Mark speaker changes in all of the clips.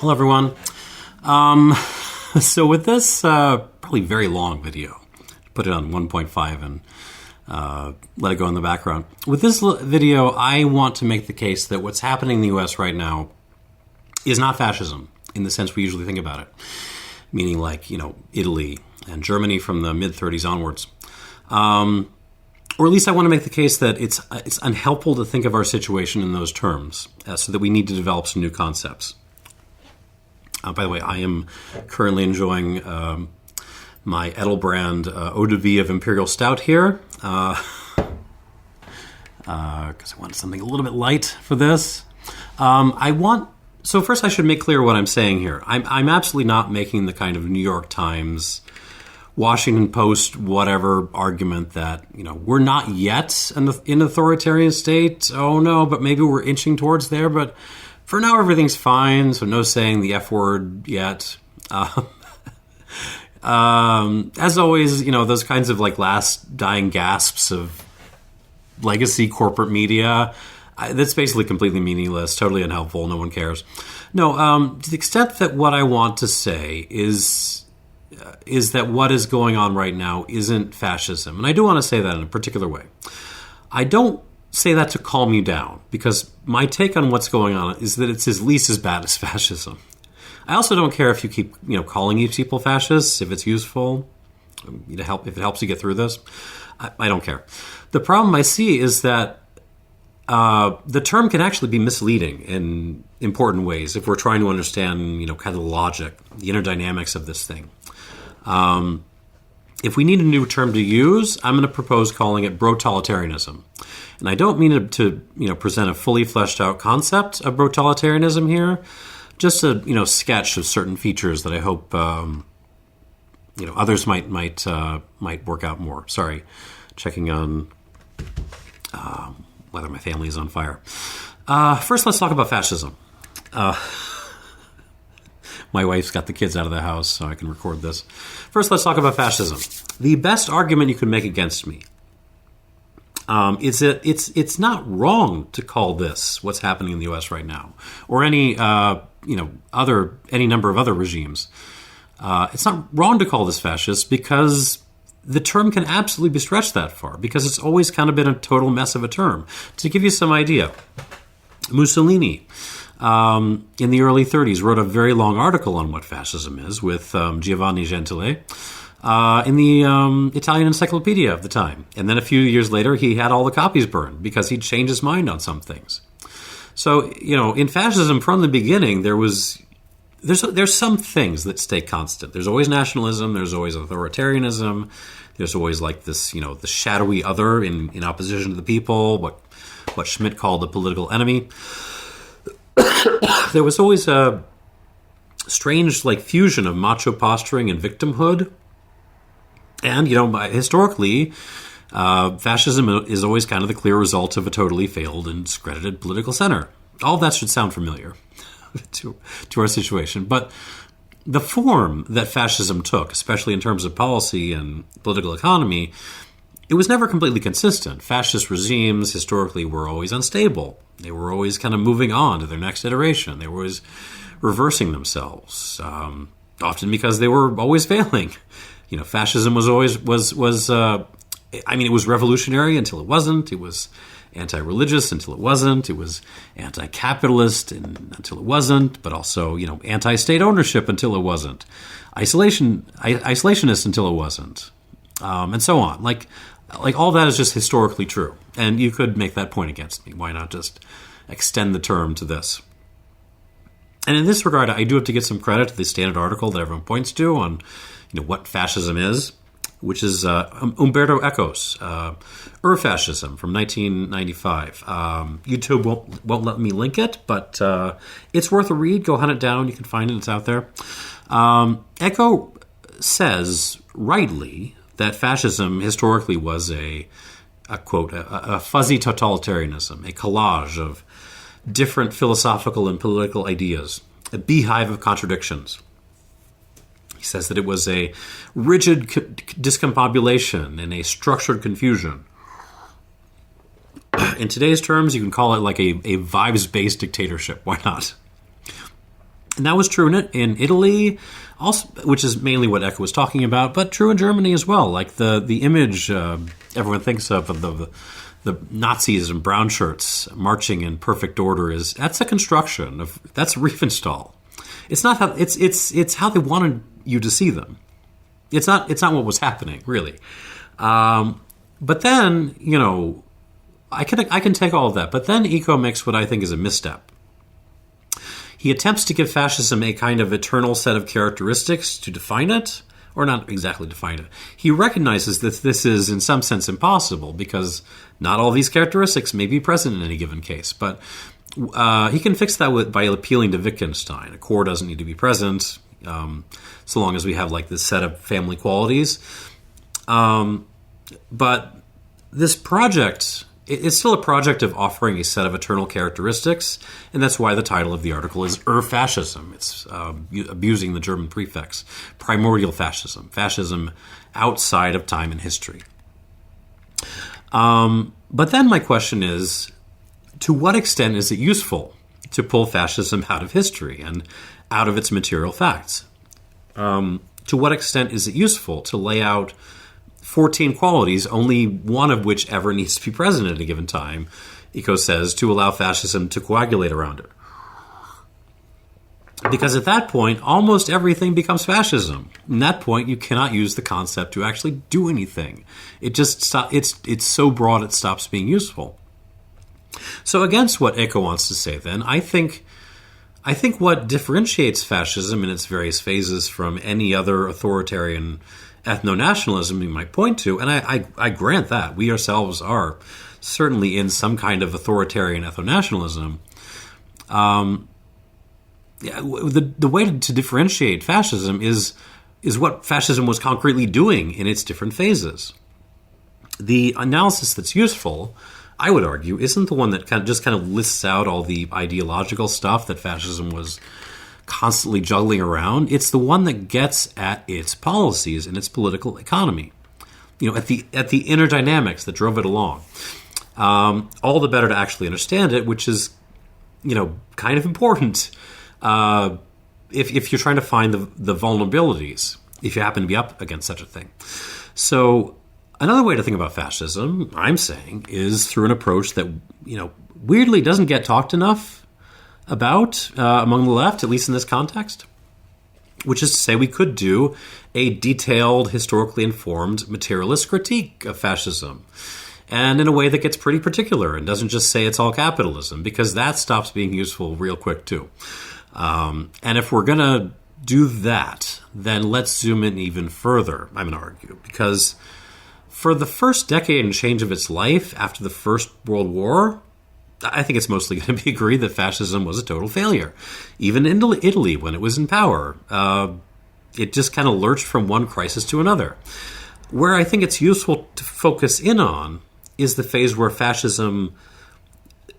Speaker 1: Hello, everyone. So with this probably very long video, put it on 1.5 and let it go in the background. With this video, I want to make the case that what's happening in the U.S. right now is not fascism in the sense we usually think about it, meaning like, Italy and Germany from the mid-30s onwards. Or at least I want to make the case that it's unhelpful to think of our situation in those terms, so that we need to develop some new concepts. By the way, I am currently enjoying my Edelbrand eau de vie of Imperial Stout here, because I wanted something a little bit light for this. So first I should make clear what I'm saying here. I'm absolutely not making the kind of New York Times, Washington Post, whatever argument that, we're not yet in an authoritarian state. Oh no, but maybe we're inching towards there, but for now, everything's fine, so no saying the F word yet. As always, those kinds of last dying gasps of legacy corporate media, that's basically completely meaningless, totally unhelpful, no one cares. No, to the extent that what I want to say is that what is going on right now isn't fascism. And I do want to say that in a particular way. I don't say that to calm you down, because my take on what's going on is that it's at least as bad as fascism. I also don't care if you keep, calling these people fascists, if it's useful, if it helps you get through this. I don't care. The problem I see is that the term can actually be misleading in important ways if we're trying to understand, kind of the logic, the inner dynamics of this thing. If we need a new term to use, I'm going to propose calling it brotalitarianism. And I don't mean to present a fully fleshed out concept of brotalitarianism here, just a sketch of certain features that I hope others might work out more. Sorry, checking on whether my family is on fire. First, let's talk about fascism. My wife's got the kids out of the house, so I can record this. First, let's talk about fascism. The best argument you can make against me is that it's not wrong to call this what's happening in the U.S. right now, or any number of other regimes. It's not wrong to call this fascist, because the term can absolutely be stretched that far, because it's always kind of been a total mess of a term. To give you some idea, Mussolini, in the early 30s, wrote a very long article on what fascism is with Giovanni Gentile in the Italian Encyclopedia of the time. And then a few years later, he had all the copies burned because he'd changed his mind on some things. So, in fascism from the beginning, there's some things that stay constant. There's always nationalism. There's always authoritarianism. There's always this, the shadowy other in opposition to the people, what Schmitt called the political enemy. There was always a strange fusion of macho posturing and victimhood. And, historically, fascism is always kind of the clear result of a totally failed and discredited political center. All of that should sound familiar to our situation. But the form that fascism took, especially in terms of policy and political economy, it was never completely consistent. Fascist regimes historically were always unstable. They were always kind of moving on to their next iteration. They were always reversing themselves, often because they were always failing. Fascism was always it was revolutionary until it wasn't. It was anti-religious until it wasn't. It was anti-capitalist until it wasn't. But also, anti-state ownership until it wasn't. Isolationist until it wasn't, and so on. All that is just historically true. And you could make that point against me. Why not just extend the term to this? And in this regard, I do have to give some credit to the standard article that everyone points to on, what fascism is, which is Umberto Eco's Ur-Fascism from 1995. YouTube won't let me link it, but it's worth a read. Go hunt it down. You can find it. It's out there. Eco says, rightly, that fascism historically was a quote, a fuzzy totalitarianism, a collage of different philosophical and political ideas, a beehive of contradictions. He says that it was a rigid discombobulation and a structured confusion. In today's terms, you can call it like a vibes-based dictatorship. Why not? And that was true in Italy, also, which is mainly what Eco was talking about, but true in Germany as well. Like the image everyone thinks of the Nazis in brown shirts marching in perfect order that's a construction that's Riefenstahl. It's not how it's how they wanted you to see them. It's not what was happening really. But then I can take all of that. But then Eco makes what I think is a misstep. He attempts to give fascism a kind of eternal set of characteristics to define it, or not exactly define it. He recognizes that this is, in some sense, impossible because not all these characteristics may be present in any given case. But he can fix that by appealing to Wittgenstein. A core doesn't need to be present, so long as we have like this set of family qualities. But this project, it's still a project of offering a set of eternal characteristics, and that's why the title of the article is Ur-Fascism. It's abusing the German prefix. Primordial fascism. Fascism outside of time and history. But then my question is, to what extent is it useful to pull fascism out of history and out of its material facts? To what extent is it useful to lay out 14 qualities, only one of which ever needs to be present at a given time, Eco says, to allow fascism to coagulate around it? Because at that point, almost everything becomes fascism. At that point, you cannot use the concept to actually do anything. It just it's so broad it stops being useful. So against what Eco wants to say then, I think what differentiates fascism in its various phases from any other authoritarian ethno-nationalism you might point to, and I grant that. We ourselves are certainly in some kind of authoritarian ethno-nationalism. The way to differentiate fascism is what fascism was concretely doing in its different phases. The analysis that's useful, I would argue, isn't the one that kind of lists out all the ideological stuff that fascism was constantly juggling around. It's the one that gets at its policies and its political economy, at the inner dynamics that drove it along. All the better to actually understand it, which is kind of important if you're trying to find the vulnerabilities, if you happen to be up against such a thing. So another way to think about fascism, I'm saying, is through an approach that weirdly doesn't get talked enough about among the left, at least in this context, which is to say we could do a detailed, historically informed, materialist critique of fascism, and in a way that gets pretty particular and doesn't just say it's all capitalism, because that stops being useful real quick too. And if we're going to do that, then let's zoom in even further, I'm going to argue, because for the first decade and change of its life after the First World War, I think it's mostly going to be agreed that fascism was a total failure. Even in Italy, when it was in power, it just kind of lurched from one crisis to another. Where I think it's useful to focus in on is the phase where fascism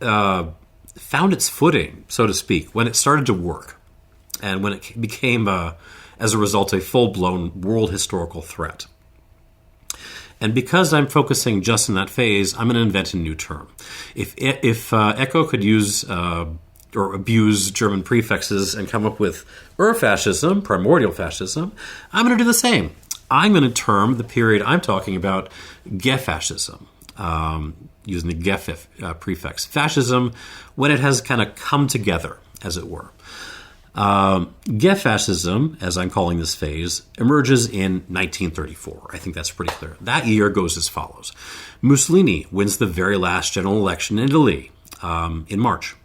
Speaker 1: found its footing, so to speak, when it started to work, and when it became, as a result, a full-blown world historical threat. And because I'm focusing just in that phase, I'm going to invent a new term. If Eco could use or abuse German prefixes and come up with Ur-Fascism, primordial fascism, I'm going to do the same. I'm going to term the period I'm talking about ge-fascism, using the ge prefix. Fascism, when it has kind of come together, as it were. Gefascism, as I'm calling this phase, emerges in 1934. I think that's pretty clear. That year goes as follows. Mussolini wins the very last general election in Italy in March.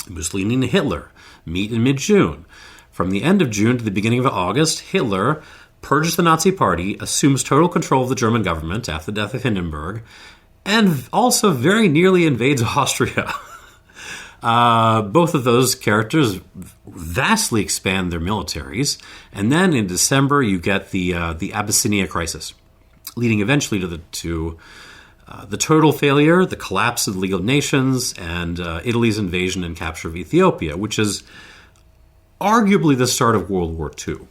Speaker 1: Mussolini and Hitler meet in mid-June. From the end of June to the beginning of August, Hitler purges the Nazi Party, assumes total control of the German government after the death of Hindenburg, and also very nearly invades Austria. Both of those characters vastly expand their militaries, and then in December you get the Abyssinia crisis, leading eventually to the total failure, the collapse of the League of Nations, and Italy's invasion and capture of Ethiopia, which is arguably the start of World War II.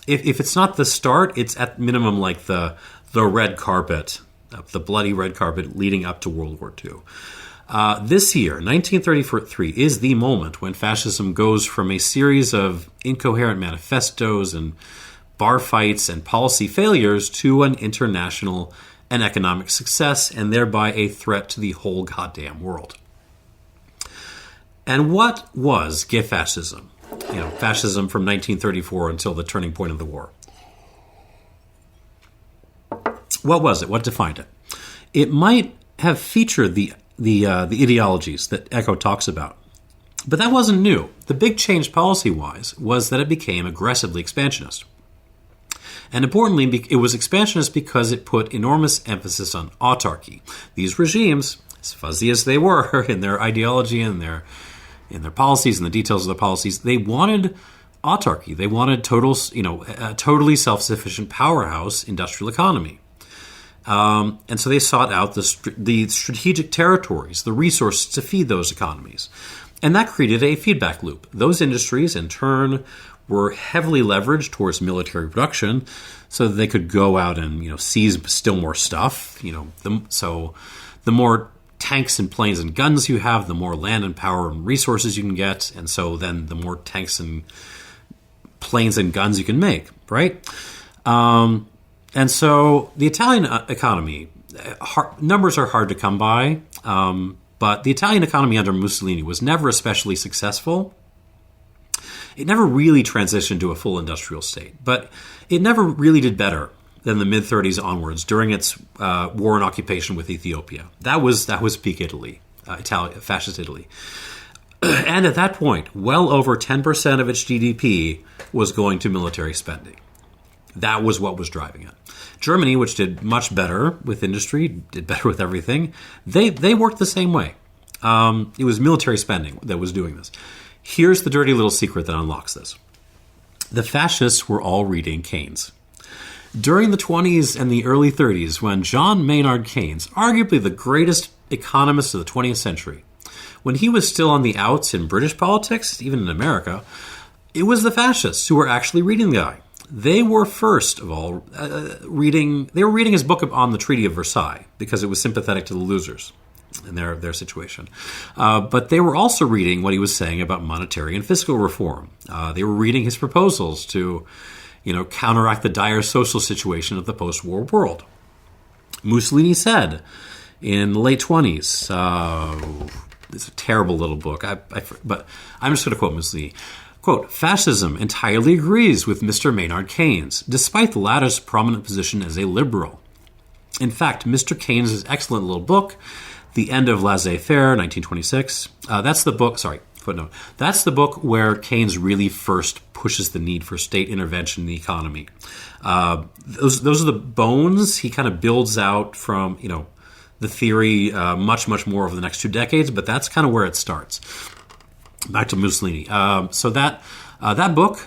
Speaker 1: If it's not the start, it's at minimum like the red carpet, the bloody red carpet leading up to World War II. This year, 1933, is the moment when fascism goes from a series of incoherent manifestos and bar fights and policy failures to an international and economic success, and thereby a threat to the whole goddamn world. And what was ge-fascism? Fascism from 1934 until the turning point of the war. What was it? What defined it? It might have featured the ideologies that Eco talks about, but that wasn't new. The big change policy-wise was that it became aggressively expansionist. And importantly, it was expansionist because it put enormous emphasis on autarky. These regimes, as fuzzy as they were in their ideology and in their policies and the details of the policies, they wanted autarky. They wanted a totally self-sufficient powerhouse industrial economy. And so they sought out the strategic territories, the resources to feed those economies. And that created a feedback loop. Those industries, in turn, were heavily leveraged towards military production so that they could go out and, seize still more stuff. So the more tanks and planes and guns you have, the more land and power and resources you can get. And so then the more tanks and planes and guns you can make, right? And so the Italian economy, numbers are hard to come by, but the Italian economy under Mussolini was never especially successful. It never really transitioned to a full industrial state, but it never really did better than the mid-30s onwards during its war and occupation with Ethiopia. That was peak Italy, fascist Italy. And at that point, well over 10% of its GDP was going to military spending. That was what was driving it. Germany, which did much better with industry, did better with everything, they worked the same way. It was military spending that was doing this. Here's the dirty little secret that unlocks this. The fascists were all reading Keynes. During the 20s and the early 30s, when John Maynard Keynes, arguably the greatest economist of the 20th century, when he was still on the outs in British politics, even in America, it was the fascists who were actually reading the guy. They were first of all reading his book on the Treaty of Versailles because it was sympathetic to the losers in their situation. But they were also reading what he was saying about monetary and fiscal reform. They were reading his proposals to, counteract the dire social situation of the post-war world. Mussolini said in the late 20s, it's a terrible little book, but I'm just going to quote Mussolini. Quote, "Fascism entirely agrees with Mr. Maynard Keynes, despite the latter's prominent position as a liberal. In fact, Mr. Keynes' excellent little book, The End of Laissez-Faire, 1926, that's the book where Keynes really first pushes the need for state intervention in the economy. Those are the bones he kind of builds out from, the theory much, much more over the next 2 decades, but that's kind of where it starts. Back to Mussolini. So that book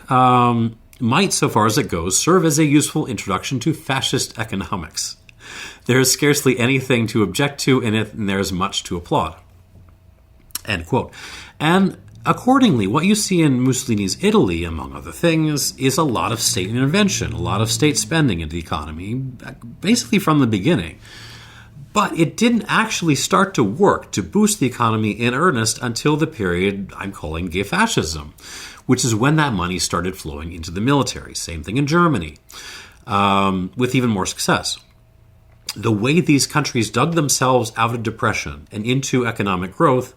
Speaker 1: might, so far as it goes, serve as a useful introduction to fascist economics. There is scarcely anything to object to in it, and there is much to applaud." End quote. And accordingly, what you see in Mussolini's Italy, among other things, is a lot of state intervention, a lot of state spending into the economy, basically from the beginning. But it didn't actually start to work to boost the economy in earnest until the period I'm calling ge-fascism, which is when that money started flowing into the military. Same thing in Germany, with even more success. The way these countries dug themselves out of depression and into economic growth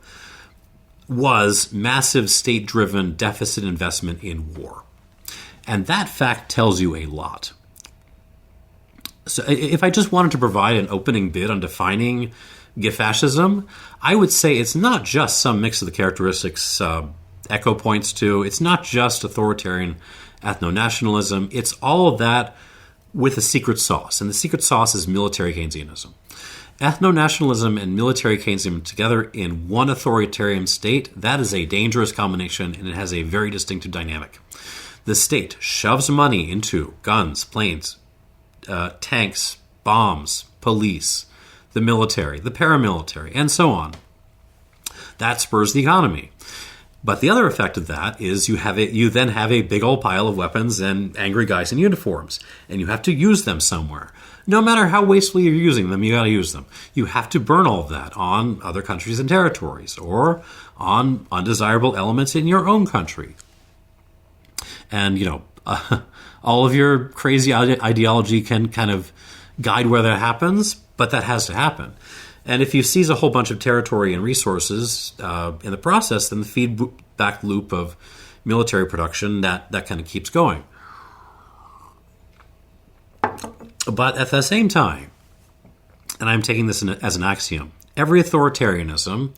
Speaker 1: was massive state-driven deficit investment in war. And that fact tells you a lot. So if I just wanted to provide an opening bid on defining ge-fascism, I would say it's not just some mix of the characteristics Eco points to. It's not just authoritarian ethno-nationalism. It's all of that with a secret sauce. And the secret sauce is military Keynesianism. Ethno-nationalism and military Keynesianism together in one authoritarian state, that is a dangerous combination, and it has a very distinctive dynamic. The state shoves money into guns, planes, tanks, bombs, police, the military, the paramilitary, and so on. That spurs the economy. But the other effect of that is you then have a big old pile of weapons and angry guys in uniforms, and you have to use them somewhere. No matter how wastefully you're using them, you got to use them. You have to burn all of that on other countries and territories, or on undesirable elements in your own country. And all of your crazy ideology can kind of guide where that happens, but that has to happen. And if you seize a whole bunch of territory and resources in the process, then the feedback loop of military production, that kind of keeps going. But at the same time, and I'm taking this as an axiom, every authoritarianism,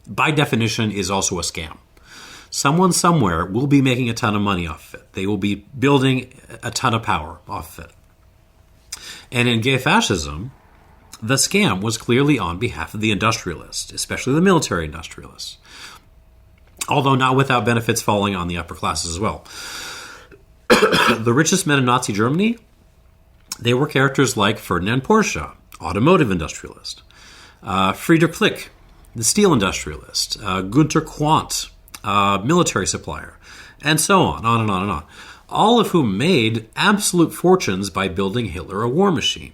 Speaker 1: by definition, is also a scam. Someone somewhere will be making a ton of money off of it. They will be building a ton of power off of it. And in ge-fascism, the scam was clearly on behalf of the industrialists, especially the military industrialists, although not without benefits falling on the upper classes as well. The richest men in Nazi Germany, they were characters like Ferdinand Porsche, automotive industrialist, Friedrich Klick, the steel industrialist, Günter Quandt, military supplier, and so on and on and on, all of whom made absolute fortunes by building Hitler a war machine.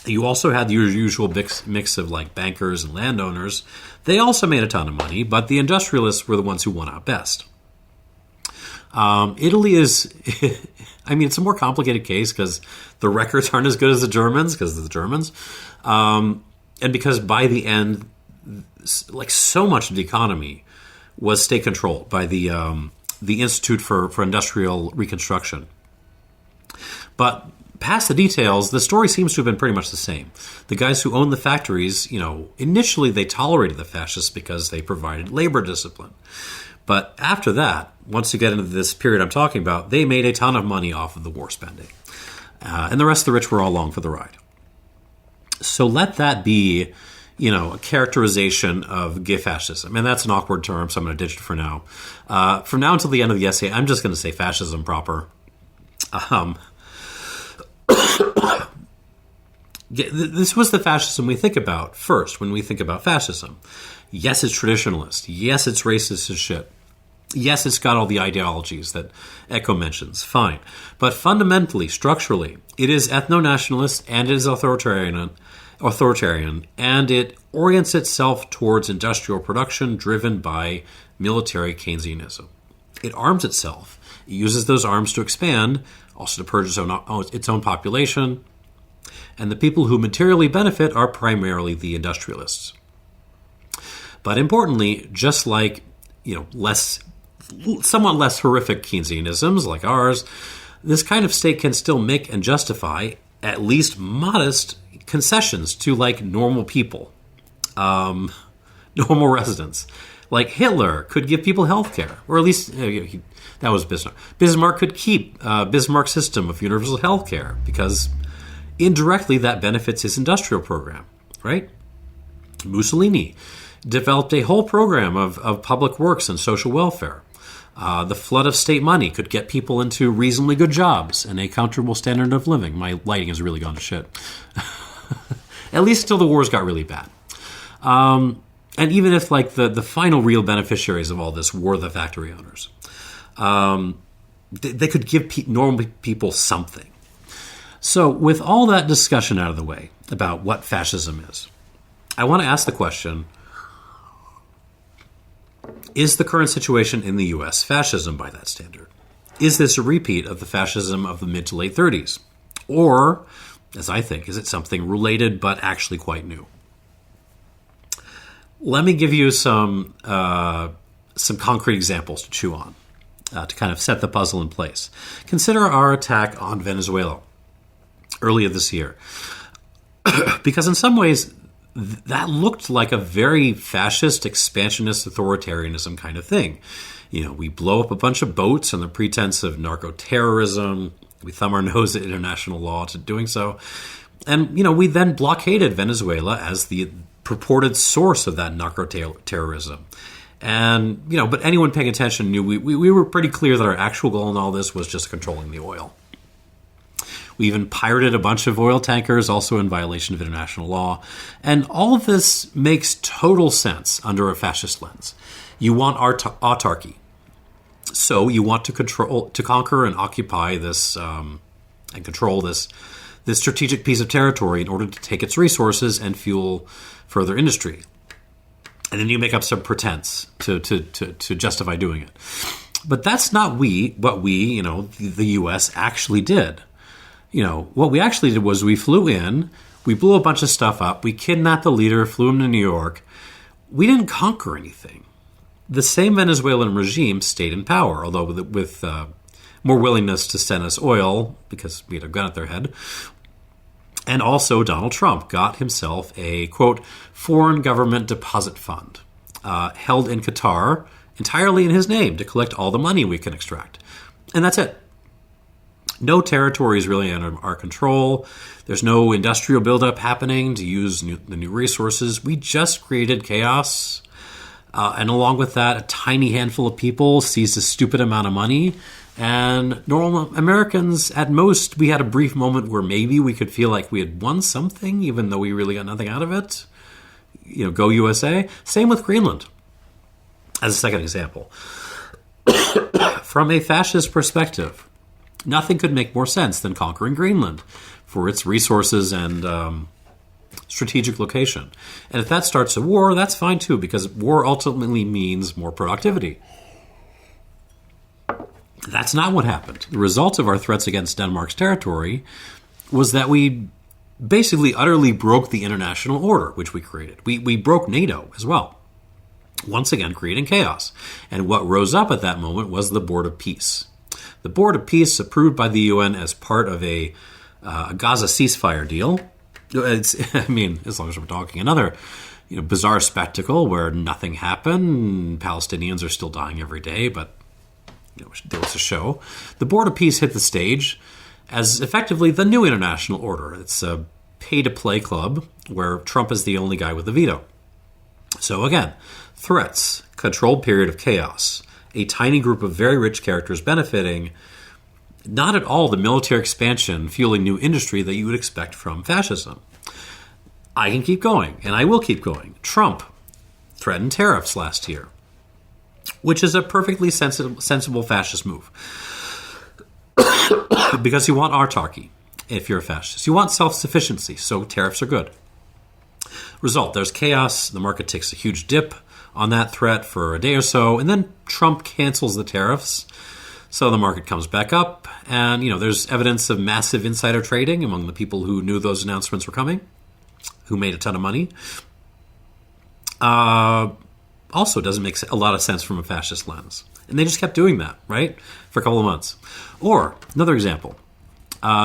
Speaker 1: You also had the usual mix of like bankers and landowners. They also made a ton of money, but the industrialists were the ones who won out best. Italy is, I mean, it's a more complicated case because the records aren't as good as the Germans, because of the Germans. And because by the end, like so much of the economy was state controlled by the Institute for Industrial Reconstruction. But past the details, the story seems to have been pretty much the same. The guys who owned the factories, initially they tolerated the fascists because they provided labor discipline. But after that, once you get into this period I'm talking about, they made a ton of money off of the war spending. And the rest of the rich were all along for the ride. So let that be, a characterization of ge-fascism. And that's an awkward term, so I'm going to ditch it for now. From now until the end of the essay, I'm just going to say fascism proper. This was the fascism we think about first when we think about fascism. Yes, it's traditionalist. Yes, it's racist as shit. Yes, it's got all the ideologies that Eco mentions. Fine. But fundamentally, structurally, it is ethno-nationalist and it is authoritarian, and it orients itself towards industrial production driven by military Keynesianism. It arms itself. It uses those arms to expand, also to purge its own population, and the people who materially benefit are primarily the industrialists. But importantly, just like somewhat less horrific Keynesianisms like ours, this kind of state can still make and justify at least modest concessions to like normal people, normal residents. Like Hitler could give people health care, or at least that was Bismarck. Bismarck could keep Bismarck's system of universal health care because indirectly that benefits his industrial program, right? Mussolini developed a whole program of public works and social welfare. The flood of state money could get people into reasonably good jobs and a comfortable standard of living. My lighting has really gone to shit. At least until the wars got really bad. And even if like the final real beneficiaries of all this were the factory owners, they could give normal people something. So with all that discussion out of the way about what fascism is, I want to ask the question, is the current situation in the U.S. fascism by that standard? Is this a repeat of the fascism of the mid to late 30s? Or, as I think, is it something related but actually quite new? Let me give you some concrete examples to chew on to kind of set the puzzle in place. Consider our attack on Venezuela earlier this year. Because in some ways, that looked like a very fascist, expansionist authoritarianism kind of thing. We blow up a bunch of boats on the pretense of narco-terrorism. We thumb our nose at international law to doing so. And, we then blockaded Venezuela as the purported source of that narco-terrorism. And, but anyone paying attention knew we were pretty clear that our actual goal in all this was just controlling the oil. We even pirated a bunch of oil tankers, also in violation of international law. And all of this makes total sense under a fascist lens. You want autarky. So you want to conquer and occupy this and control this strategic piece of territory in order to take its resources and fuel further industry. And then you make up some pretense to justify doing it. But that's not what we, the U.S. actually did. What we actually did was we flew in, we blew a bunch of stuff up, we kidnapped the leader, flew him to New York. We didn't conquer anything. The same Venezuelan regime stayed in power, although with more willingness to send us oil because we had a gun at their head. And also Donald Trump got himself a, quote, foreign government deposit fund held in Qatar entirely in his name to collect all the money we can extract. And that's it. No territory is really under our control. There's no industrial buildup happening to use the new resources. We just created chaos. And along with that, a tiny handful of people seized a stupid amount of money. And normal Americans, at most, we had a brief moment where maybe we could feel like we had won something, even though we really got nothing out of it. Go USA. Same with Greenland, as a second example. From a fascist perspective, nothing could make more sense than conquering Greenland for its resources and strategic location. And if that starts a war, that's fine too, because war ultimately means more productivity. That's not what happened. The result of our threats against Denmark's territory was that we basically utterly broke the international order, which we created. We broke NATO as well, once again creating chaos. And what rose up at that moment was the Board of Peace. The Board of Peace, approved by the UN as part of a Gaza ceasefire deal. As long as we're talking another bizarre spectacle where nothing happened. Palestinians are still dying every day, but there was a show. The Board of Peace hit the stage as effectively the new international order. It's a pay-to-play club where Trump is the only guy with a veto. So again, threats, controlled period of chaos, a tiny group of very rich characters benefiting, not at all the military expansion fueling new industry that you would expect from fascism. I can keep going, and I will keep going. Trump threatened tariffs last year, which is a perfectly sensible fascist move. Because you want autarky if you're a fascist. You want self-sufficiency, so tariffs are good. Result, there's chaos. The market takes a huge dip on that threat for a day or so, and then Trump cancels the tariffs. So the market comes back up, and there's evidence of massive insider trading among the people who knew those announcements were coming, who made a ton of money. Also doesn't make a lot of sense from a fascist lens. And they just kept doing that, right, for a couple of months. Or, another example,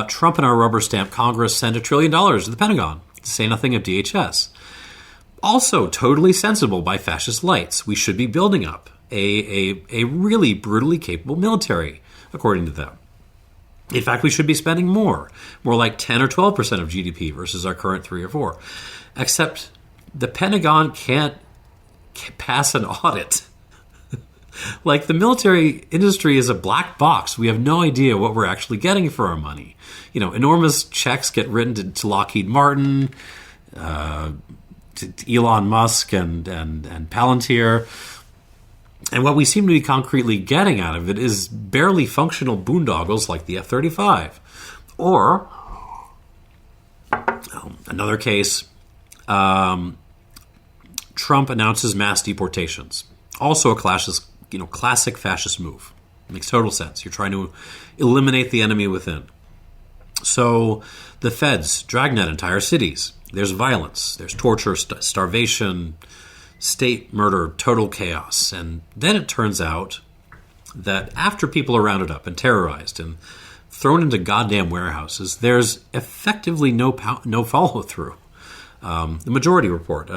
Speaker 1: Trump and our rubber stamp Congress sent $1 trillion to the Pentagon, to say nothing of DHS. Also totally sensible by fascist lights. We should be building up a really brutally capable military, according to them. In fact, we should be spending more like 10 or 12% of GDP versus our current 3 or 4. Except the Pentagon can't pass an audit. Like, the military industry is a black box. We have no idea what we're actually getting for our money. Enormous checks get written to Lockheed Martin, to Elon Musk and Palantir. And what we seem to be concretely getting out of it is barely functional boondoggles like the F-35. Or, another case, Trump announces mass deportations. Also a classic fascist move. Makes total sense. You're trying to eliminate the enemy within. So the feds dragnet entire cities. There's violence. There's torture, starvation, state murder, total chaos. And then it turns out that after people are rounded up and terrorized and thrown into goddamn warehouses, there's effectively no follow-through. The Majority Report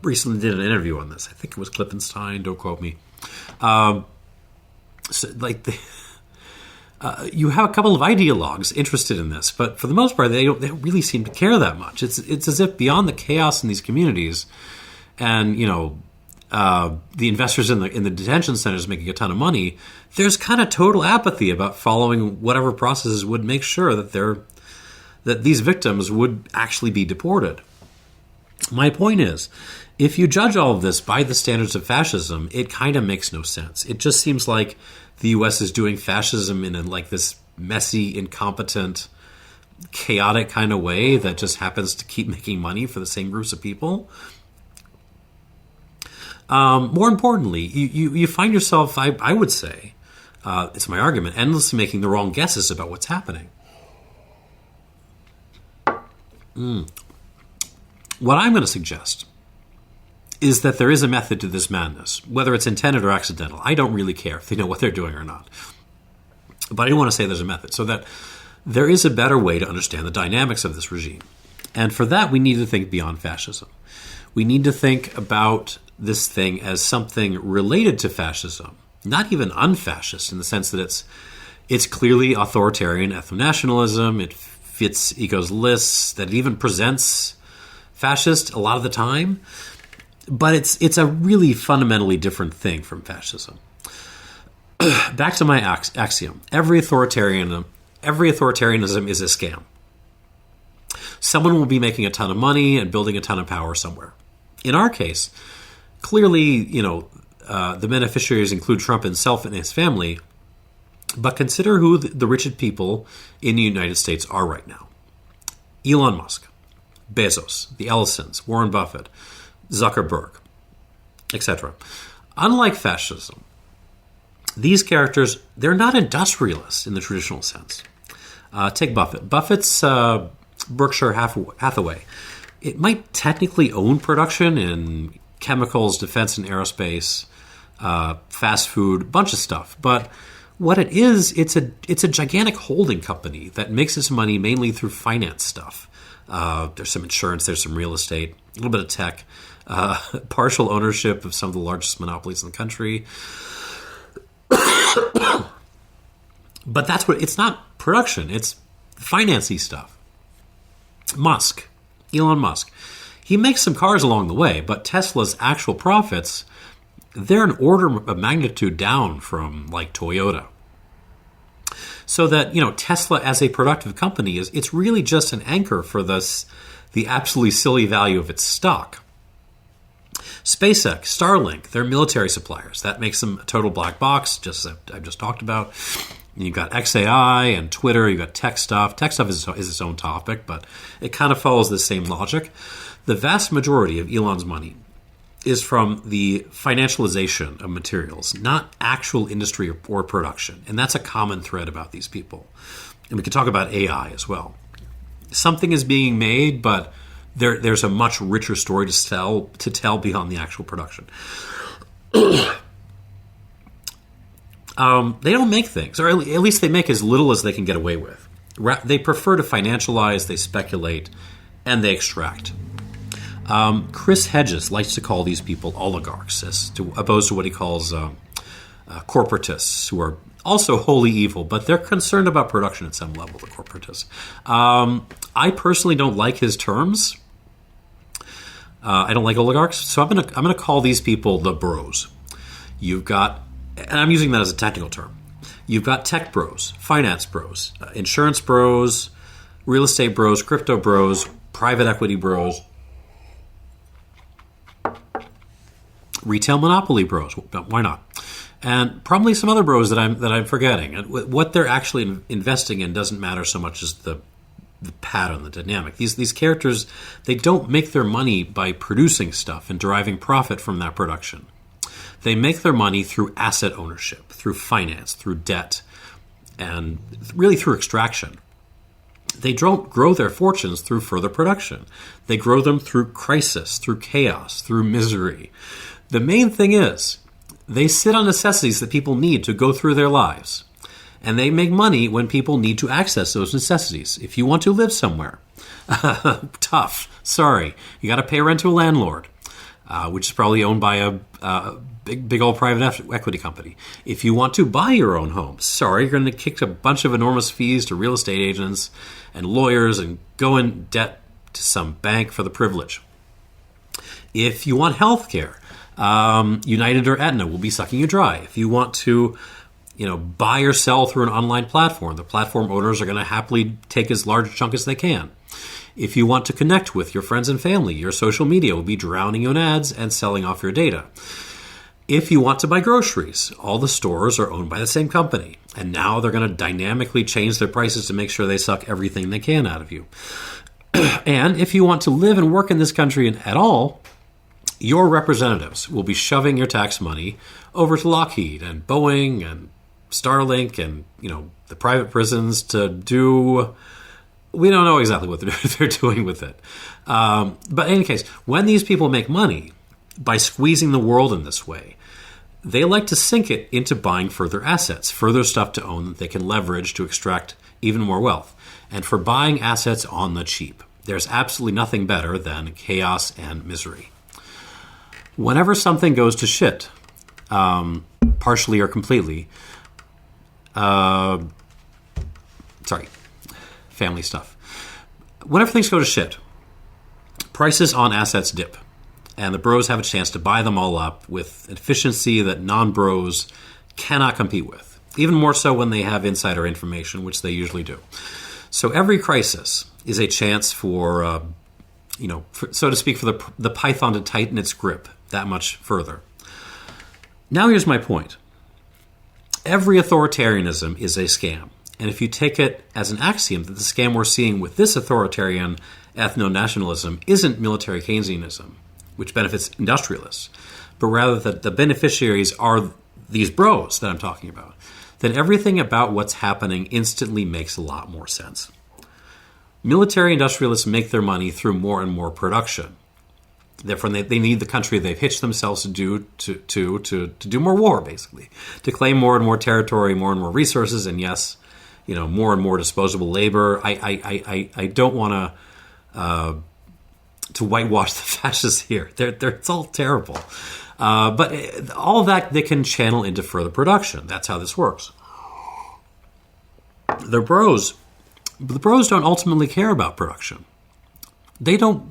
Speaker 1: recently did an interview on this. I think it was Klippenstein, don't quote me. You have a couple of ideologues interested in this, but for the most part, they don't really seem to care that much. It's as if beyond the chaos in these communities, and the investors in the detention centers making a ton of money, there's kind of total apathy about following whatever processes would make sure that these victims would actually be deported. My point is, If you judge all of this by the standards of fascism, it kind of makes no sense. It just seems like the U.S. is doing fascism in like this messy, incompetent, chaotic kind of way that just happens to keep making money for the same groups of people. More importantly, you find yourself, I would say, it's my argument, endlessly making the wrong guesses about what's happening. What I'm going to suggest is that there is a method to this madness, whether it's intended or accidental. I don't really care if they know what they're doing or not. But I do want to say there's a method, so that there is a better way to understand the dynamics of this regime. And for that, we need to think beyond fascism. We need to think about this thing as something related to fascism, not even unfascist in the sense that it's clearly authoritarian ethno-nationalism, it fits Eco's lists, that it even presents fascist a lot of the time. But it's a really fundamentally different thing from fascism. Back to my axiom. Every authoritarianism is a scam. Someone will be making a ton of money and building a ton of power somewhere. In our case, clearly, the beneficiaries include Trump himself and his family, but consider who the rich people in the United States are right now. Elon Musk, Bezos, the Ellisons, Warren Buffett, Zuckerberg, etc. Unlike fascism, these characters, they're not industrialists in the traditional sense. Take Buffett. Buffett's Berkshire Hathaway. It might technically own production in chemicals, defense and aerospace, fast food, bunch of stuff. But what it is, it's a gigantic holding company that makes its money mainly through finance stuff. There's some insurance, there's some real estate, a little bit of tech, partial ownership of some of the largest monopolies in the country. But that's what, it's not production, it's financy stuff. Elon Musk, he makes some cars along the way, but Tesla's actual profits, they're an order of magnitude down from like Toyota. So that, Tesla as a productive company it's really just an anchor for the absolutely silly value of its stock. SpaceX, Starlink, they're military suppliers. That makes them a total black box, just as I've just talked about. You've got XAI and Twitter. You've got tech stuff. Tech stuff is its own topic, but it kind of follows the same logic. The vast majority of Elon's money is from the financialization of materials, not actual industry or production. And that's a common thread about these people. And we can talk about AI as well. Something is being made, but there's a much richer story to tell beyond the actual production. They don't make things, or at least they make as little as they can get away with. They prefer to financialize, they speculate, and they extract. Chris Hedges likes to call these people oligarchs, as opposed to what he calls corporatists, who are also wholly evil, but they're concerned about production at some level, the corporatists. I personally don't like his terms. I don't like oligarchs, so I'm gonna call these people the bros. You've got, and I'm using that as a technical term, you've got tech bros, finance bros, insurance bros, real estate bros, crypto bros, private equity bros, retail monopoly bros. Why not? And probably some other bros that I'm forgetting. And what they're actually investing in doesn't matter so much as the pattern, the dynamic. These characters, they don't make their money by producing stuff and deriving profit from that production. They make their money through asset ownership, through finance, through debt, and really through extraction. They don't grow their fortunes through further production. They grow them through crisis, through chaos, through misery. The main thing is, they sit on necessities that people need to go through their lives. And they make money when people need to access those necessities. If you want to live somewhere, tough. Sorry. You got to pay rent to a landlord, which is probably owned by a big old private equity company. If you want to buy your own home, sorry, you're going to kick a bunch of enormous fees to real estate agents and lawyers and go in debt to some bank for the privilege. If you want health care, United or Aetna will be sucking you dry. If you want to buy or sell through an online platform, the platform owners are going to happily take as large a chunk as they can. If you want to connect with your friends and family, your social media will be drowning you in ads and selling off your data. If you want to buy groceries, all the stores are owned by the same company, and now they're going to dynamically change their prices to make sure they suck everything they can out of you. And if you want to live and work in this country at all, your representatives will be shoving your tax money over to Lockheed and Boeing and Starlink and, the private prisons to do... We don't know exactly what they're doing with it. But in any case, when these people make money by squeezing the world in this way, they like to sink it into buying further assets, further stuff to own that they can leverage to extract even more wealth. And for buying assets on the cheap, there's absolutely nothing better than chaos and misery. Whenever something goes to shit, partially or completely, family stuff. Whenever things go to shit, prices on assets dip, and the bros have a chance to buy them all up with efficiency that non-bros cannot compete with, even more so when they have insider information, which they usually do. So every crisis is a chance for, so to speak, for the python to tighten its grip that much further. Now here's my point. Every authoritarianism is a scam. And if you take it as an axiom that the scam we're seeing with this authoritarian ethno-nationalism isn't military Keynesianism, which benefits industrialists, but rather that the beneficiaries are these bros that I'm talking about, then everything about what's happening instantly makes a lot more sense. Military industrialists make their money through more and more production. Therefore, they need the country they've hitched themselves to do more war, basically, to claim more and more territory, more and more resources, and yes, more and more disposable labor. I don't want to whitewash the fascists here. It's all terrible. But all of that they can channel into further production. That's how this works. The bros don't ultimately care about production. They don't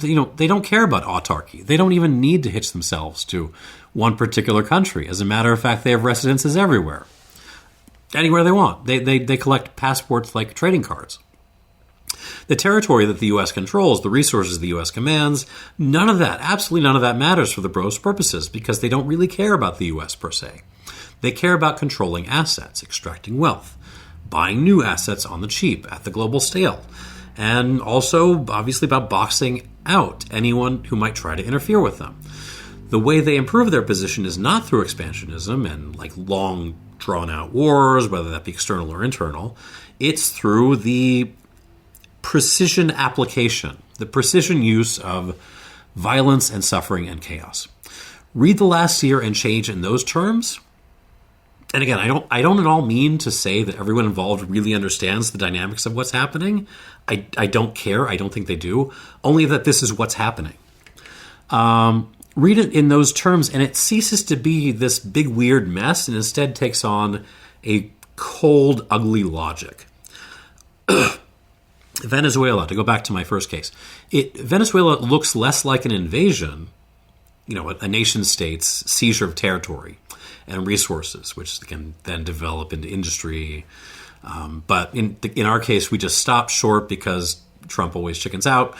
Speaker 1: care about autarky. They don't even need to hitch themselves to one particular country. As a matter of fact, they have residences everywhere. Anywhere they want. They collect passports like trading cards. The territory that the U.S. controls, the resources the U.S. commands, none of that, absolutely none of that matters for the bros' purposes because they don't really care about the U.S. per se. They care about controlling assets, extracting wealth, buying new assets on the cheap at the global scale, and also, obviously, about boxing out anyone who might try to interfere with them. The way they improve their position is not through expansionism and long, drawn-out wars, whether that be external or internal. It's through the precision application, the precision use of violence and suffering and chaos. Read the last year and change in those terms. And again, I don't at all mean to say that everyone involved really understands the dynamics of what's happening. I don't care. I don't think they do. Only that this is what's happening. Read it in those terms, and it ceases to be this big, weird mess and instead takes on a cold, ugly logic. Venezuela, to go back to my first case, Venezuela looks less like an invasion, a nation-state's seizure of territory and resources, which can then develop into industry. But in our case, we just stopped short because Trump always chickens out.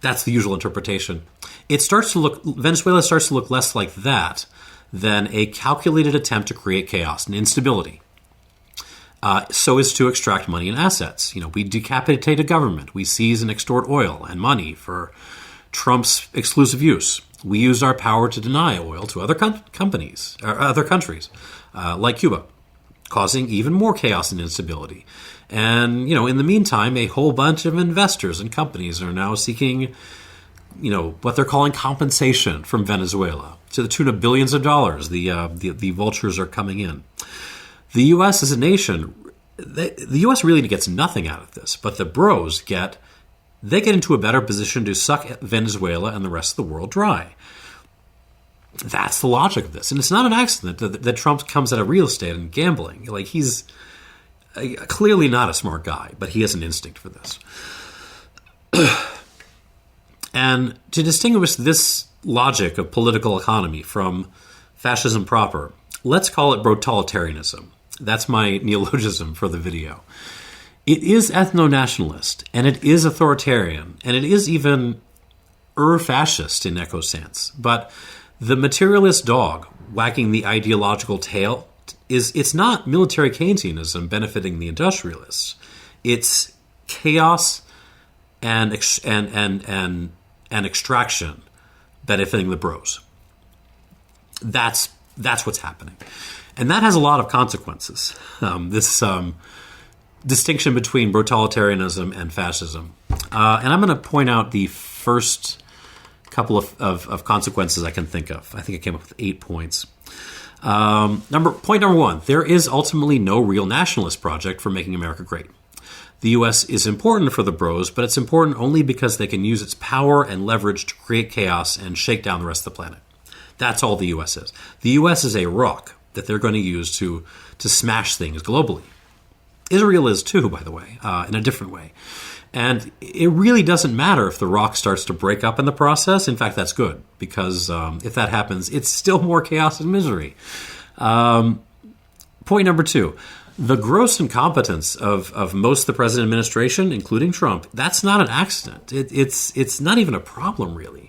Speaker 1: That's the usual interpretation. Venezuela starts to look less like that than a calculated attempt to create chaos and instability. So as to extract money and assets. We decapitate a government. We seize and extort oil and money for Trump's exclusive use. We used our power to deny oil to other companies or other countries, like Cuba, causing even more chaos and instability. And, in the meantime, a whole bunch of investors and companies are now seeking, what they're calling compensation from Venezuela to the tune of billions of dollars. The vultures are coming in. The U.S. as a nation, the U.S. really gets nothing out of this, but the bros get into a better position to suck Venezuela and the rest of the world dry. That's the logic of this. And it's not an accident that Trump comes out of real estate and gambling. He's clearly not a smart guy, but he has an instinct for this. And to distinguish this logic of political economy from fascism proper, let's call it brotalitarianism. That's my neologism for the video. It is ethno-nationalist, and it is authoritarian, and it is even Ur-Fascist in echo sense. But the materialist dog wagging the ideological tail it's not military Keynesianism benefiting the industrialists. It's chaos and extraction benefiting the bros. That's what's happening, and that has a lot of consequences. This distinction between brotalitarianism and fascism, and I'm going to point out the first couple of consequences I can think of. I think I came up with 8 points. Point number one: there is ultimately no real nationalist project for making America great. The U.S. is important for the bros, but it's important only because they can use its power and leverage to create chaos and shake down the rest of the planet. That's all the U.S. is. The U.S. is a rock that they're going to use to smash things globally. Israel is too, by the way, in a different way. And it really doesn't matter if the rock starts to break up in the process. In fact, that's good, because if that happens, it's still more chaos and misery. Point number two: the gross incompetence of most of the president administration, including Trump, that's not an accident. It's not even a problem, really.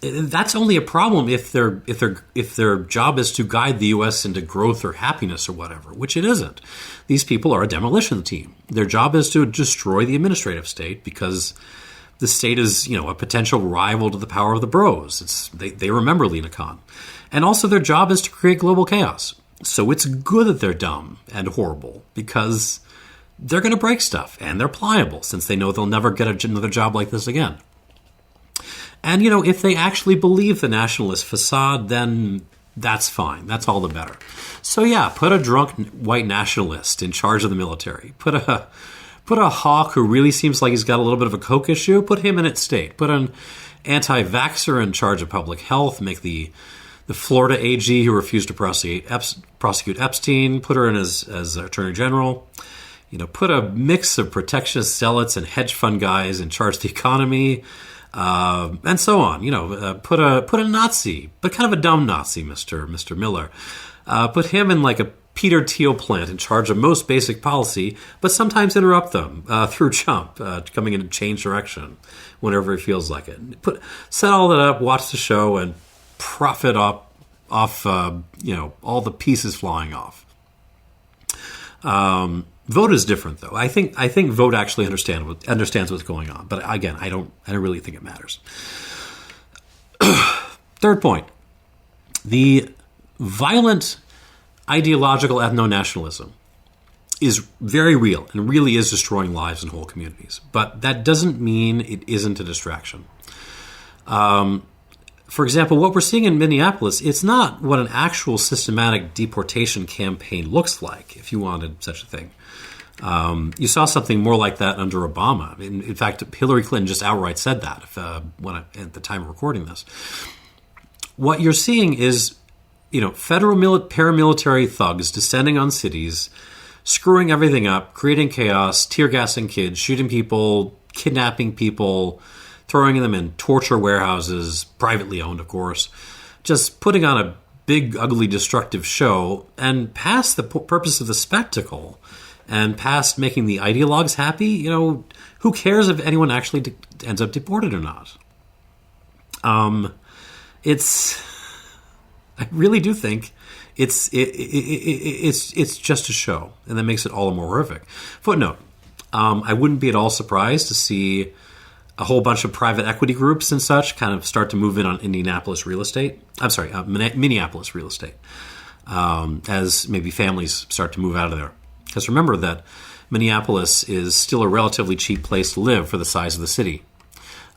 Speaker 1: That's only a problem if their job is to guide the U.S. into growth or happiness or whatever, which it isn't. These people are a demolition team. Their job is to destroy the administrative state because the state is, a potential rival to the power of the bros. They remember Lina Khan. And also their job is to create global chaos. So it's good that they're dumb and horrible, because they're going to break stuff, and they're pliable since they know they'll never get another job like this again. And, if they actually believe the nationalist facade, then that's fine. That's all the better. So, yeah, put a drunk white nationalist in charge of the military. Put a hawk who really seems like he's got a little bit of a coke issue. Put him in its state. Put an anti-vaxxer in charge of public health. Make the Florida AG who refused to prosecute Epstein. Put her in as Attorney General. Put a mix of protectionist zealots and hedge fund guys in charge of the economy. And so on. Put a Nazi, but kind of a dumb Nazi, Mr. Miller. Put him in like a Peter Thiel plant in charge of most basic policy, but sometimes interrupt them through Trump coming in to change direction whenever he feels like it. Set all that up, watch the show, and profit off all the pieces flying off. Vote is different, though. I think Vote actually understands what's going on. But again, I don't really think it matters. Third point: the violent ideological ethno-nationalism is very real and really is destroying lives and whole communities. But that doesn't mean it isn't a distraction. For example, what we're seeing in Minneapolis, it's not what an actual systematic deportation campaign looks like, if you wanted such a thing. You saw something more like that under Obama. In fact, Hillary Clinton just outright said that at the time of recording this. What you're seeing is, federal paramilitary thugs descending on cities, screwing everything up, creating chaos, tear gassing kids, shooting people, kidnapping people, throwing them in torture warehouses, privately owned, of course, just putting on a big, ugly, destructive show, and past the purpose of the spectacle, and past making the ideologues happy, who cares if anyone actually ends up deported or not? I really do think it's just a show, and that makes it all the more horrific. Footnote: I wouldn't be at all surprised to see a whole bunch of private equity groups and such kind of start to move in on Minneapolis real estate, as maybe families start to move out of there. Because remember that Minneapolis is still a relatively cheap place to live for the size of the city,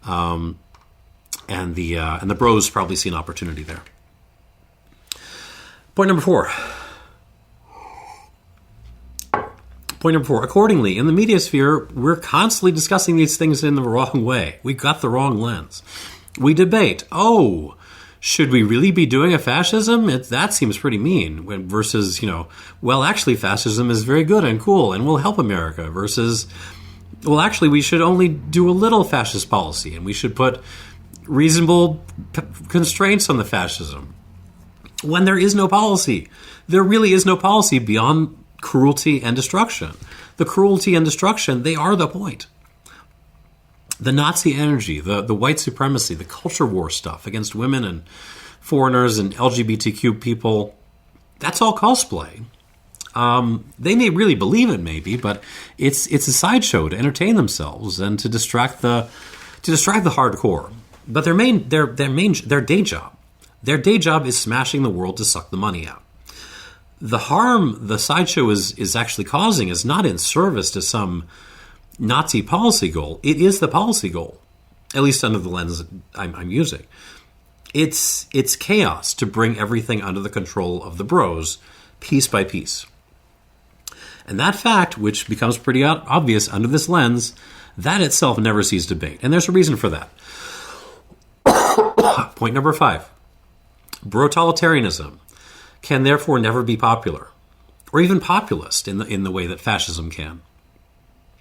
Speaker 1: and the bros probably see an opportunity there. Point number four. Accordingly, in the media sphere, we're constantly discussing these things in the wrong way. We got the wrong lens. We debate, should we really be doing a fascism? That seems pretty mean. Versus, well, actually, fascism is very good and cool and will help America. Versus, well, actually, we should only do a little fascist policy and we should put reasonable constraints on the fascism. When there is no policy. There really is no policy beyond cruelty and destruction. The cruelty and destruction, they are the point. The Nazi energy, the white supremacy, the culture war stuff against women and foreigners and LGBTQ people, that's all cosplay. They may really believe it, maybe, but it's a sideshow to entertain themselves and to distract the hardcore. But their day job is smashing the world to suck the money out. The harm the sideshow is actually causing is not in service to some Nazi policy goal. It is the policy goal, at least under the lens I'm using. It's chaos to bring everything under the control of the bros, piece by piece. And that fact, which becomes pretty obvious under this lens, that itself never sees debate. And there's a reason for that. Point number 5. Brotalitarianism can therefore never be popular, or even populist in the way that fascism can.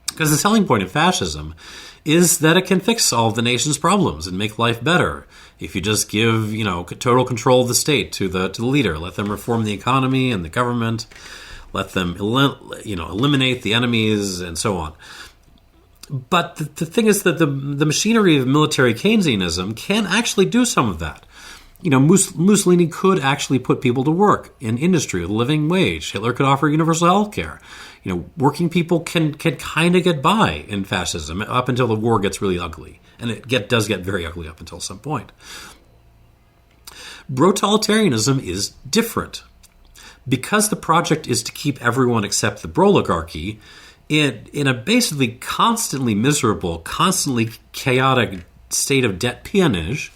Speaker 1: Because the selling point of fascism is that it can fix all of the nation's problems and make life better if you just give, total control of the state to the leader, let them reform the economy and the government, let them eliminate the enemies and so on. But the thing is that the machinery of military Keynesianism can actually do some of that. Mussolini could actually put people to work in industry with a living wage. Hitler could offer universal health care. Working people can kind of get by in fascism up until the war gets really ugly. And it does get very ugly up until some point. Brotalitarianism is different. Because the project is to keep everyone except the broligarchy in a basically constantly miserable, constantly chaotic state of debt peonage,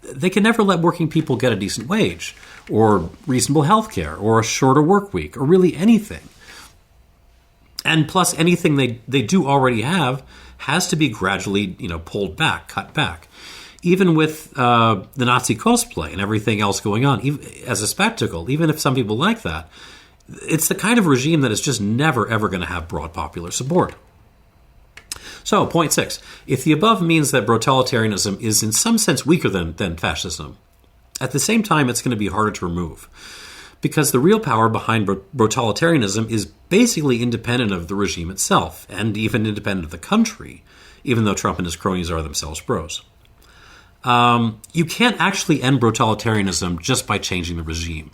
Speaker 1: they can never let working people get a decent wage or reasonable health care or a shorter work week or really anything. And plus anything they do already have has to be gradually pulled back, cut back. Even with the Nazi cosplay and everything else going on, even as a spectacle, even if some people like that, it's the kind of regime that is just never, ever going to have broad popular support. So, point 6. If the above means that brotalitarianism is in some sense weaker than fascism, at the same time it's going to be harder to remove. Because the real power behind brotalitarianism is basically independent of the regime itself, and even independent of the country, even though Trump and his cronies are themselves bros. You can't actually end brotalitarianism just by changing the regime.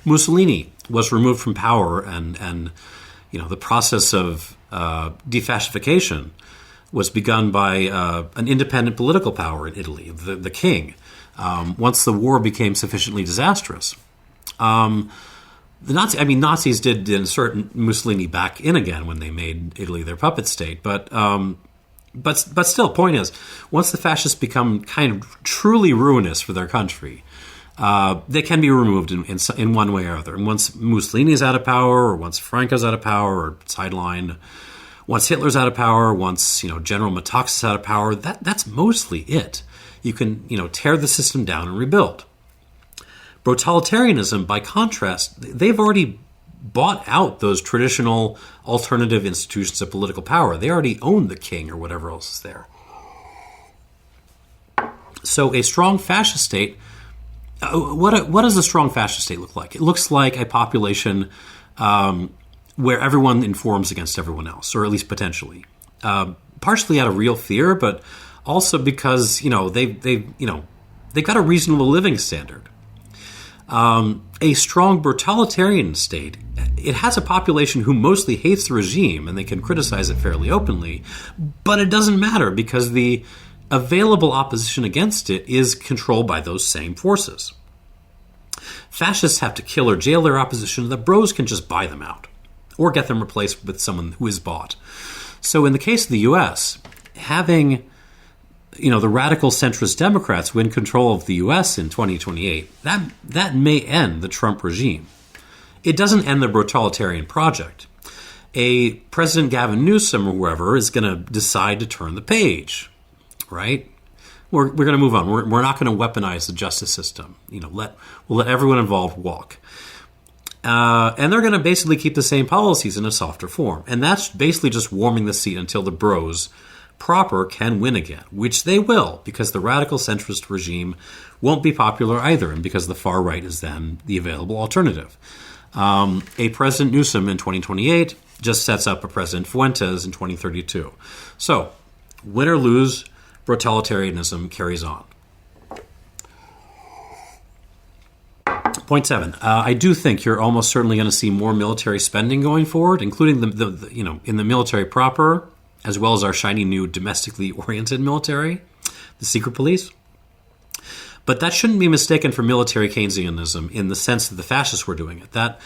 Speaker 1: Mussolini was removed from power, and the process of defascification was begun by an independent political power in Italy, the king. Once the war became sufficiently disastrous, Nazis did insert Mussolini back in again when they made Italy their puppet state, but still, point is, once the fascists become kind of truly ruinous for their country, they can be removed in one way or other. And once Mussolini is out of power, or once Franco's out of power, or sidelined, once Hitler's out of power, once General Metaxas is out of power, that's mostly it. You can tear the system down and rebuild. Brotalitarianism, by contrast, they've already bought out those traditional alternative institutions of political power. They already own the king or whatever else is there. So a strong fascist state, what does a strong fascist state look like? It looks like a population where everyone informs against everyone else, or at least potentially. Partially out of real fear, but also because they've got a reasonable living standard. A strong brutalitarian state, it has a population who mostly hates the regime, and they can criticize it fairly openly, but it doesn't matter because the available opposition against it is controlled by those same forces. Fascists have to kill or jail their opposition. The bros can just buy them out or get them replaced with someone who is bought. So in the case of the U.S., having the radical centrist Democrats win control of the U.S. in 2028, that may end the Trump regime. It doesn't end the brutalitarian project. A President Gavin Newsom or whoever is going to decide to turn the page, right? We're going to move on. We're not going to weaponize the justice system. We'll let everyone involved walk. And they're going to basically keep the same policies in a softer form. And that's basically just warming the seat until the bros proper can win again, which they will, because the radical centrist regime won't be popular either, and because the far right is then the available alternative. A President Newsom in 2028 just sets up a President Fuentes in 2032. So, win or lose, brutalitarianism carries on. Point 7. I do think you're almost certainly going to see more military spending going forward, including the in the military proper, as well as our shiny new domestically oriented military, the secret police. But that shouldn't be mistaken for military Keynesianism in the sense that the fascists were doing it. That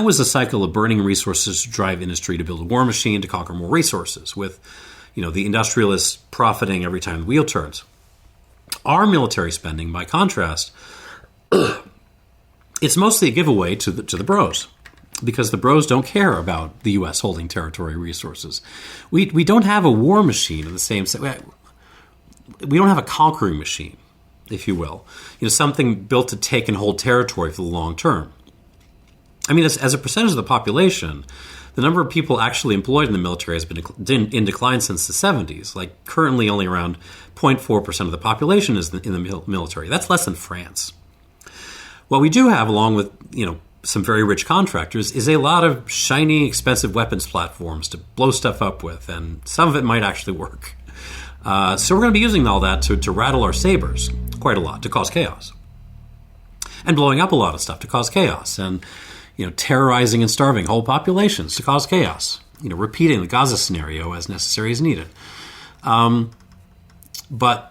Speaker 1: was a cycle of burning resources to drive industry to build a war machine to conquer more resources, with the industrialists profiting every time the wheel turns. Our military spending, by contrast, it's mostly a giveaway to the bros, because the bros don't care about the U.S. holding territory resources. We don't have a war machine in the same sense. We don't have a conquering machine, if you will. Something built to take and hold territory for the long term. I mean, as a percentage of the population, the number of people actually employed in the military has been in decline since the 70s. Like, currently only around 0.4% of the population is in the military. That's less than France. What we do have, along with some very rich contractors, is a lot of shiny, expensive weapons platforms to blow stuff up with, and some of it might actually work. So we're going to be using all that to rattle our sabers quite a lot, to cause chaos. And blowing up a lot of stuff to cause chaos. And, terrorizing and starving whole populations to cause chaos. Repeating the Gaza scenario as necessary as needed. But,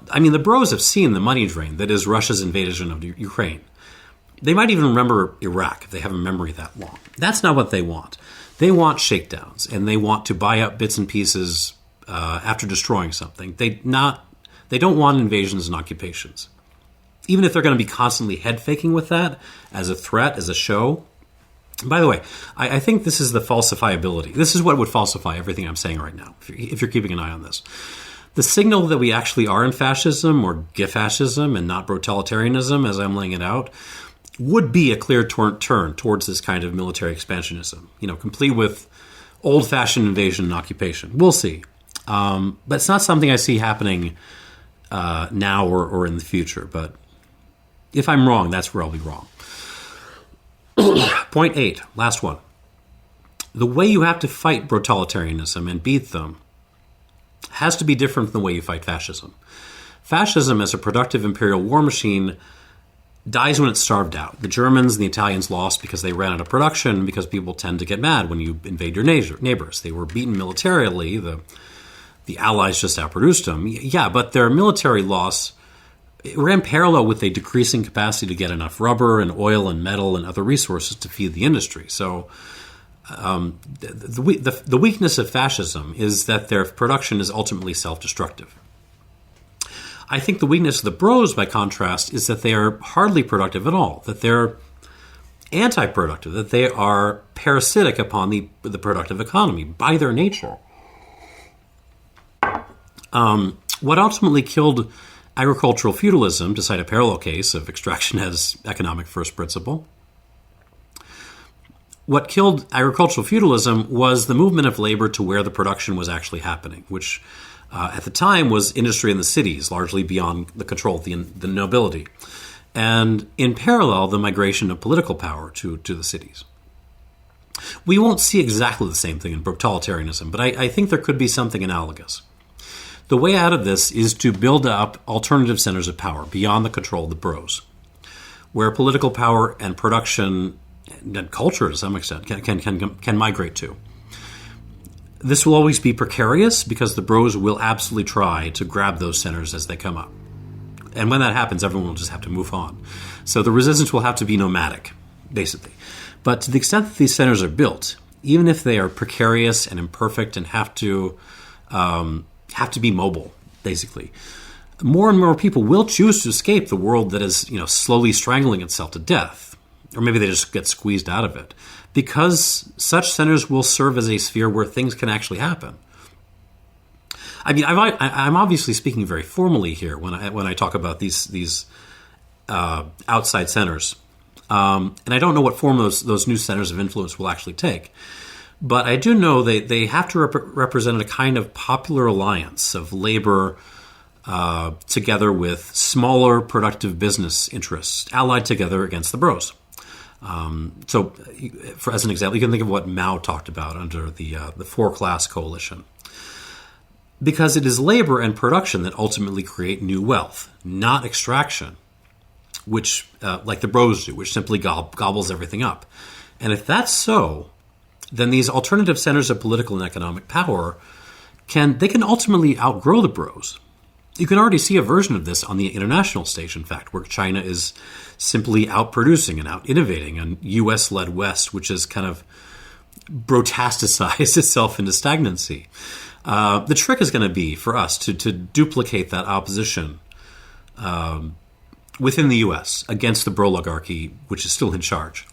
Speaker 1: the bros have seen the money drain that is Russia's invasion of Ukraine. They might even remember Iraq if they have a memory that long. That's not what they want. They want shakedowns, and they want to buy up bits and pieces after destroying something. They don't want invasions and occupations. Even if they're going to be constantly head-faking with that as a threat, as a show. By the way, I think this is the falsifiability. This is what would falsify everything I'm saying right now, if you're keeping an eye on this. The signal that we actually are in fascism or ge-fascism and not brotalitarianism, as I'm laying it out, would be a clear turn towards this kind of military expansionism, complete with old-fashioned invasion and occupation. We'll see. But it's not something I see happening now or in the future. But if I'm wrong, that's where I'll be wrong. Point 8, last one. The way you have to fight brotalitarianism and beat them has to be different from the way you fight fascism. Fascism, as a productive imperial war machine, dies when it's starved out. The Germans and the Italians lost because they ran out of production, because people tend to get mad when you invade your neighbors. They were beaten militarily. The Allies just outproduced them. Yeah, but their military loss ran parallel with a decreasing capacity to get enough rubber and oil and metal and other resources to feed the industry. So the weakness of fascism is that their production is ultimately self-destructive. I think the weakness of the bros, by contrast, is that they are hardly productive at all, that they're anti-productive, that they are parasitic upon the productive economy by their nature. What ultimately killed agricultural feudalism, to cite a parallel case of extraction as economic first principle, what killed agricultural feudalism was the movement of labor to where the production was actually happening, which at the time was industry in the cities, largely beyond the control of the nobility. And in parallel, the migration of political power to the cities. We won't see exactly the same thing in brutalitarianism, but I think there could be something analogous. The way out of this is to build up alternative centers of power beyond the control of the bros, where political power and production and culture, to some extent, can migrate to. This will always be precarious because the bros will absolutely try to grab those centers as they come up. And when that happens, everyone will just have to move on. So the resistance will have to be nomadic, basically. But to the extent that these centers are built, even if they are precarious and imperfect and have to be mobile, basically, more and more people will choose to escape the world that is, slowly strangling itself to death. Or maybe they just get squeezed out of it, because such centers will serve as a sphere where things can actually happen. I mean, I'm obviously speaking very formally here when I talk about these outside centers, and I don't know what form those new centers of influence will actually take. But I do know they have to represent a kind of popular alliance of labor together with smaller productive business interests, allied together against the bros. As an example, you can think of what Mao talked about under the four-class coalition. Because it is labor and production that ultimately create new wealth, not extraction, which, like the bros do, which simply gobbles everything up. And if that's so, then these alternative centers of political and economic power can ultimately outgrow the bros. You can already see a version of this on the international stage, in fact, where China is simply outproducing and out-innovating an U.S.-led West, which has kind of brotasticized itself into stagnancy. The trick is going to be for us to duplicate that opposition within the U.S. against the broligarchy, which is still in charge.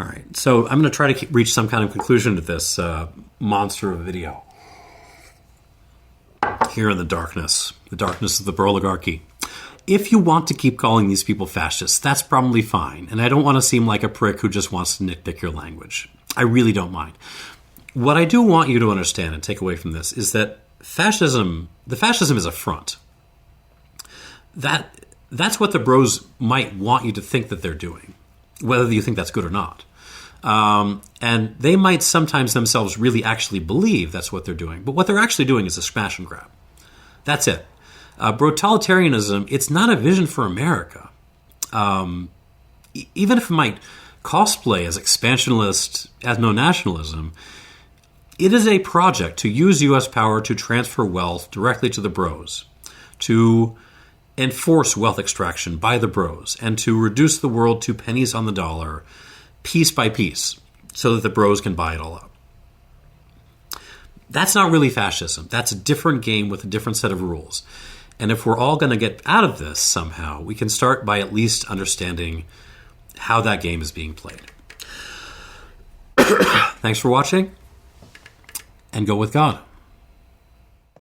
Speaker 1: All right, so I'm going to try to reach some kind of conclusion to this monster of a video. Here in the darkness of the broligarchy. If you want to keep calling these people fascists, that's probably fine. And I don't want to seem like a prick who just wants to nitpick your language. I really don't mind. What I do want you to understand and take away from this is that the fascism is a front. That's what the bros might want you to think that they're doing, whether you think that's good or not. And they might sometimes themselves really actually believe that's what they're doing. But what they're actually doing is a smash and grab. That's it. Brotalitarianism, it's not a vision for America. Even if it might cosplay as expansionist, ethno-nationalism, it is a project to use U.S. power to transfer wealth directly to the bros, to enforce wealth extraction by the bros, and to reduce the world to pennies on the dollar, piece by piece, so that the bros can buy it all up. That's not really fascism. That's a different game with a different set of rules. And if we're all going to get out of this somehow, we can start by at least understanding how that game is being played. Thanks for watching, and go with God.